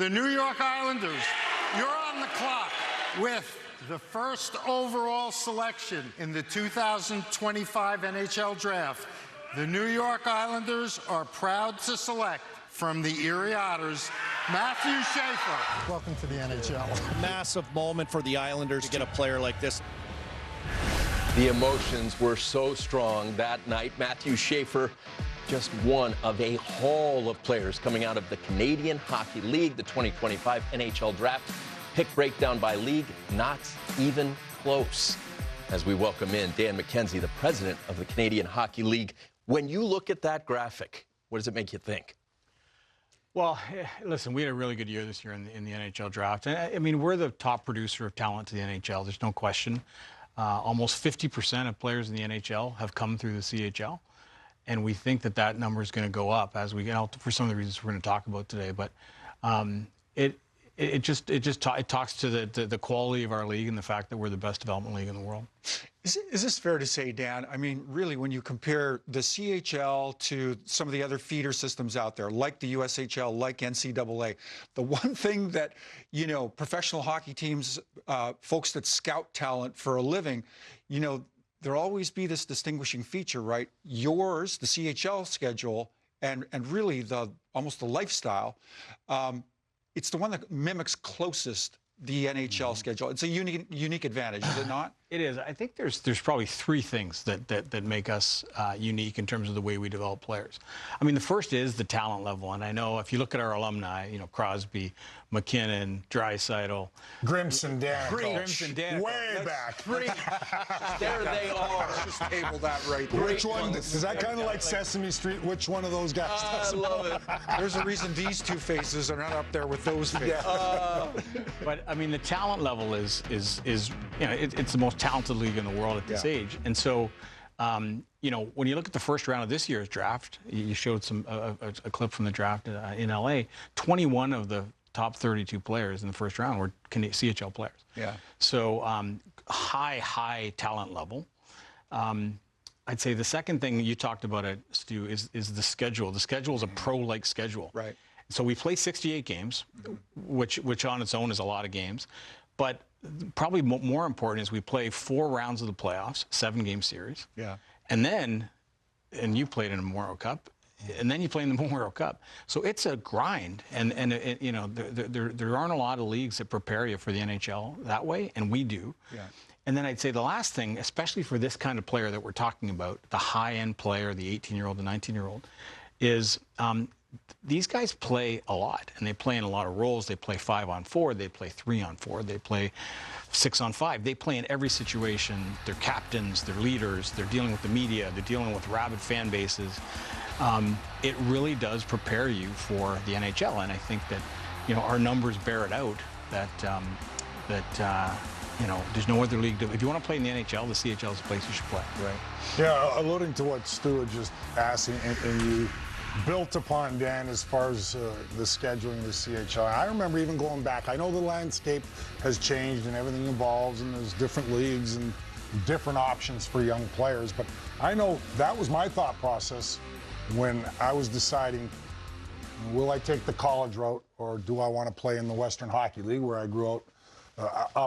The New York Islanders, you're on the clock with the first overall selection in the 2025 NHL Draft. The New York Islanders are proud to select from the Erie Otters, Matthew Schaefer. Welcome to the NHL. Massive moment for the Islanders to get a player like this. The emotions were so strong that night. Matthew Schaefer, just one of a haul of players coming out of the Canadian Hockey League, the 2025 NHL Draft. Pick breakdown by league, not even close. As we welcome in Dan MacKenzie, the president of the Canadian Hockey League. When you look at that graphic, what does it make you think? Well, listen, we had a really good year this year in the NHL Draft. And I mean, we're the top producer of talent to the NHL. There's no question. Almost 50% of players in the NHL have come through the CHL. And we think that that number is going to go up as we get out for some of the reasons we're going to talk about today. But it talks to the quality of our league and the fact that we're the best development league in the world. Is this fair to say, Dan? I mean, really, when you compare the CHL to some of the other feeder systems out there, like the USHL, like NCAA, the one thing that, you know, professional hockey teams, folks that scout talent for a living, you know, there'll always be this distinguishing feature, right? Yours, the CHL schedule, and really almost the lifestyle, it's the one that mimics closest the NHL schedule. It's a unique advantage, is it not? It is. I think there's probably three things that make us unique in terms of the way we develop players. I mean, the first is the talent level, and I know if you look at our alumni, you know, Crosby, McKinnon, Draisaitl, Grimson, Danicos, way back. There they are. Just table that right there. Which one? Is that kind of like Sesame Street? Which one of those guys? I love it. There's a reason these two faces are not up there with those faces. But I mean, the talent level is you know, it's the most talented league in the world at this age, and so. You know, when you look at the first round of this year's draft, you showed a clip from the draft in LA. 21 of the top 32 players in the first round were CHL players. Yeah. So high talent level. I'd say the second thing you talked about, Stu, is the schedule. The schedule is a pro-like schedule. Right. So we play 68 games, which on its own is a lot of games, but probably more important is we play 4 rounds of the playoffs, 7-game series. Yeah. And you played in a Memorial Cup, and then you play in the Memorial Cup. So it's a grind, and you know, there aren't a lot of leagues that prepare you for the NHL that way, and we do. Yeah. And then I'd say the last thing, especially for this kind of player that we're talking about, the high-end player, the 18-year-old, the 19-year-old, is these guys play a lot, and they play in a lot of roles. They play 5-on-4, they play 3-on-4, they play 6-on-5. They play in every situation. They're captains, they're leaders, they're dealing with the media, they're dealing with rabid fan bases. It really does prepare you for the NHL, and I think that, you know, our numbers bear it out that you know, there's no other league. If you want to play in the NHL, the CHL is the place you should play. Right. Yeah, alluding to what Stu had just asked, and you built upon, Dan, as far as the scheduling of the CHL. I remember even going back. I know the landscape has changed and everything evolves, and there's different leagues and different options for young players. But I know that was my thought process when I was deciding, will I take the college route, or do I want to play in the Western Hockey League, where I grew up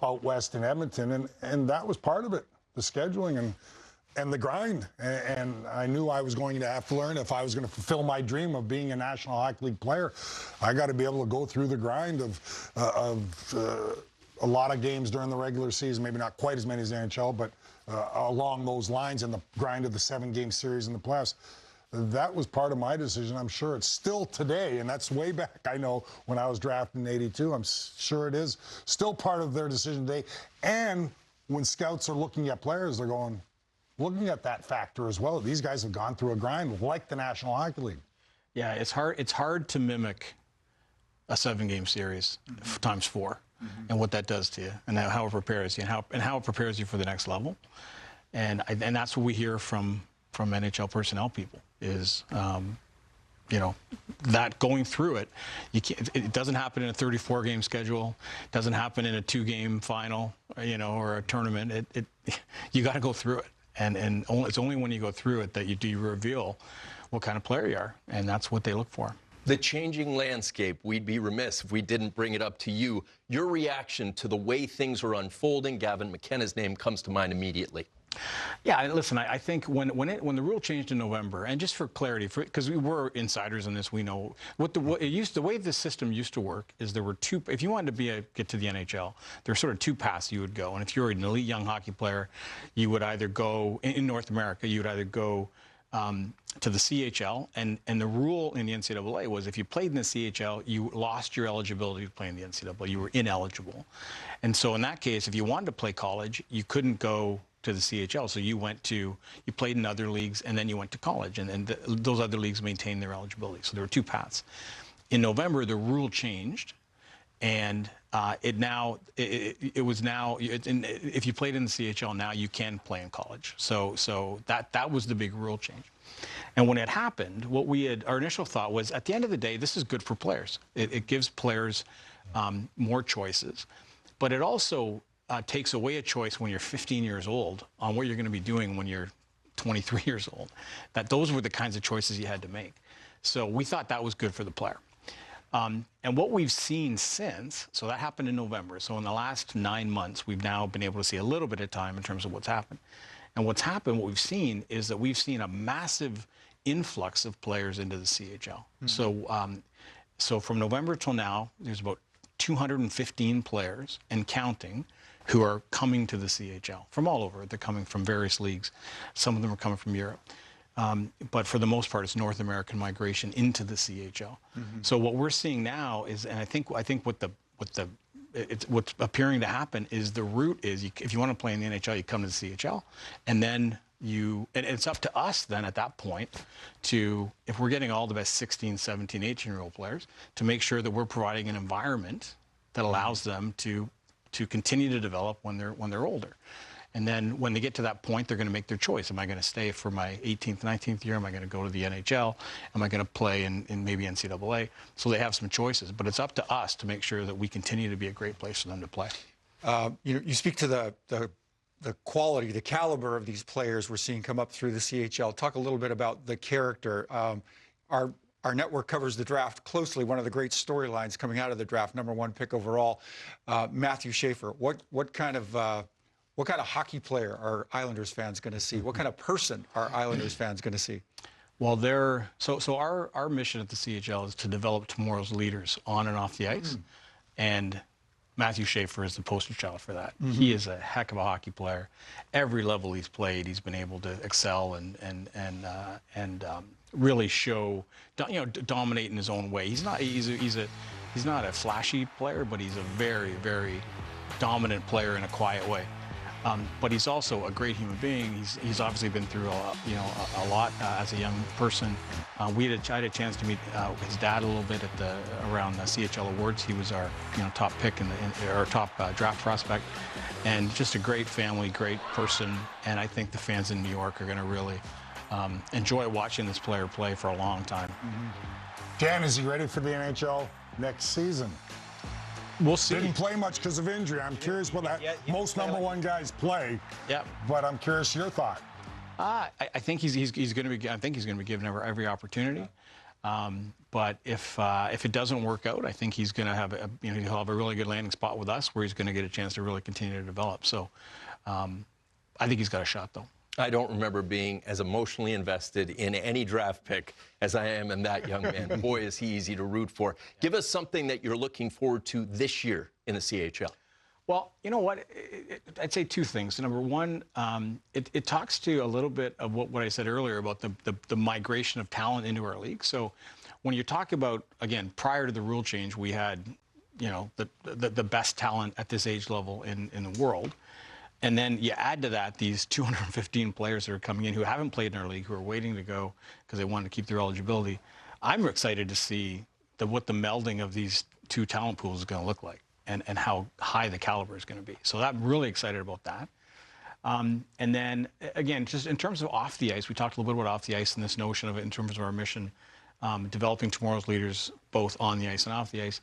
out west in Edmonton, and that was part of it, the scheduling and the grind. And I knew I was going to have to learn if I was going to fulfill my dream of being a National Hockey League player. I got to be able to go through the grind of a lot of games during the regular season, maybe not quite as many as the NHL, but along those lines, and the grind of the 7-game series in the playoffs. That was part of my decision. I'm sure it's still today, and that's way back. I know when I was drafted in '82, I'm sure it is still part of their decision today. And when scouts are looking at players, they're looking at that factor as well. These guys have gone through a grind like the National Hockey League. Yeah, it's hard to mimic a 7-game series times 4, and what that does to you, and how it prepares you, and how it prepares you for the next level. And that's what we hear from NHL personnel people is, you know, that going through it, it doesn't happen in a 34-game schedule. It doesn't happen in a 2-game final, you know, or a tournament. You got to go through it, and it's only when you go through it that you reveal what kind of player you are, and that's what they look for. The changing landscape, we'd be remiss if we didn't bring it up to you. Your reaction to the way things are unfolding, Gavin McKenna's name comes to mind immediately. Yeah, listen, I think when the rule changed in November, and just for clarity, because we were insiders in this, we know the way the system used to work is there were two. If you wanted to get to the NHL, there were sort of two paths you would go. And if you were an elite young hockey player, you would either go in North America, you would either go to the CHL, and the rule in the NCAA was if you played in the CHL, you lost your eligibility to play in the NCAA. You were ineligible. And so in that case, if you wanted to play college, you couldn't go to the CHL. So you played in other leagues, and then you went to college, and those other leagues maintained their eligibility. So there were two paths. In November, the rule changed, and if you played in the CHL now, you can play in college. So that was the big rule change. And when it happened, our initial thought was, at the end of the day, this is good for players. It gives players more choices, but it also takes away a choice when you're 15 years old on what you're going to be doing when you're 23 years old. Those were the kinds of choices you had to make. So we thought that was good for the player. And what we've seen since, so that happened in November. So in the last 9 months, we've now been able to see a little bit of time in terms of what's happened. And what's happened, what we've seen, is that we've seen a massive influx of players into the CHL. Mm-hmm. So from November till now, there's about 215 players and counting who are coming to the CHL from all over. They're coming from various leagues. Some of them are coming from Europe. But for the most part, it's North American migration into the CHL. Mm-hmm. So what we're seeing now is, and I think what's appearing to happen is the route is, if you want to play in the NHL, you come to the CHL, and then and it's up to us then at that point to, if we're getting all the best 16, 17, 18-year-old players, to make sure that we're providing an environment that allows them to continue to develop when they're older. And then when they get to that point, they're going to make their choice. Am I going to stay for my 18th, 19th year? Am I going to go to the NHL? Am I going to play in maybe NCAA? So they have some choices. But it's up to us to make sure that we continue to be a great place for them to play. You speak to the quality, the caliber of these players we're seeing come up through the CHL. Talk a little bit about the character. Our network covers the draft closely. One of the great storylines coming out of the draft, #1 pick overall, Matthew Schaefer. What kind of hockey player are Islanders fans going to see? What kind of person are Islanders fans going to see? Well, our mission at the CHL is to develop tomorrow's leaders on and off the ice, and Matthew Schaefer is the poster child for that. Mm-hmm. He is a heck of a hockey player. Every level he's played, he's been able to excel and really show, dominate in his own way. He's not a flashy player, but he's a very, very dominant player in a quiet way. But he's also a great human being. He's obviously been through a lot as a young person. I had a chance to meet his dad a little bit around the CHL Awards. He was our top pick our top draft prospect, and just a great family, great person. And I think the fans in New York are going to really enjoy watching this player play for a long time. Mm-hmm. Dan, is he ready for the NHL next season? We'll see. Didn't play much because of injury. I'm curious what most #1 guys play. Yeah. But I'm curious your thought. I think he's going to be. I think he's going to be given every opportunity. But if it doesn't work out, I think he's going to have he'll have a really good landing spot with us, where he's going to get a chance to really continue to develop. So I think he's got a shot, though. I don't remember being as emotionally invested in any draft pick as I am in that young man. Boy, is he easy to root for. Give us something that you're looking forward to this year in the CHL. Well, you know what? I'd say two things. Number one, it talks to a little bit of what I said earlier about the migration of talent into our league. So when you talk about, again, prior to the rule change, we had, the best talent at this age level in the world. And then you add to that these 215 players that are coming in who haven't played in our league, who are waiting to go because they want to keep their eligibility. I'm excited to see what the melding of these two talent pools is going to look like, and how high the caliber is going to be. So I'm really excited about that. And then, again, just in terms of off the ice, we talked a little bit about off the ice and this notion of it in terms of our mission, developing tomorrow's leaders both on the ice and off the ice.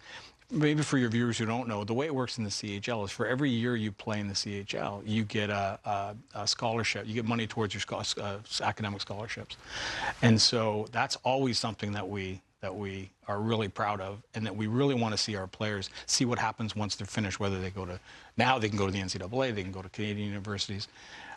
Maybe for your viewers who don't know, the way it works in the CHL is for every year you play in the CHL, you get a scholarship. You get money towards your academic scholarships. And so that's always something that we that we are really proud of, and that we really want to see our players see what happens once they're finished, whether they go to, now they can go to the NCAA, they can go to Canadian universities.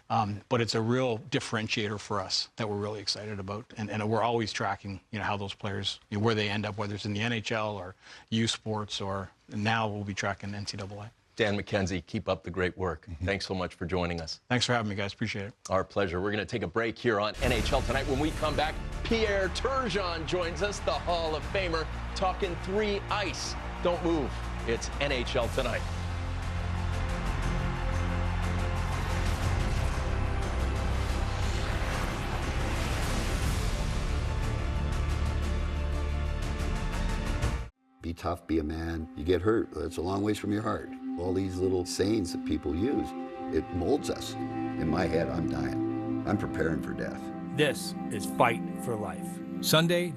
But it's a real differentiator for us that we're really excited about. And we're always tracking, how those players, where they end up, whether it's in the NHL or U Sports, or now we'll be tracking NCAA. Dan MacKenzie, keep up the great work. Thanks so much for joining us. Thanks for having me, guys. Appreciate it. Our pleasure. We're going to take a break here on NHL Tonight. When we come back, Pierre Turgeon joins us, the Hall of Famer, talking 3 ice. Don't move. It's NHL Tonight. Be tough, be a man. You get hurt, that's a long ways from your heart. All these little sayings that people use, it molds us. In my head, I'm dying. I'm preparing for death. This is Fight for Life. Sunday,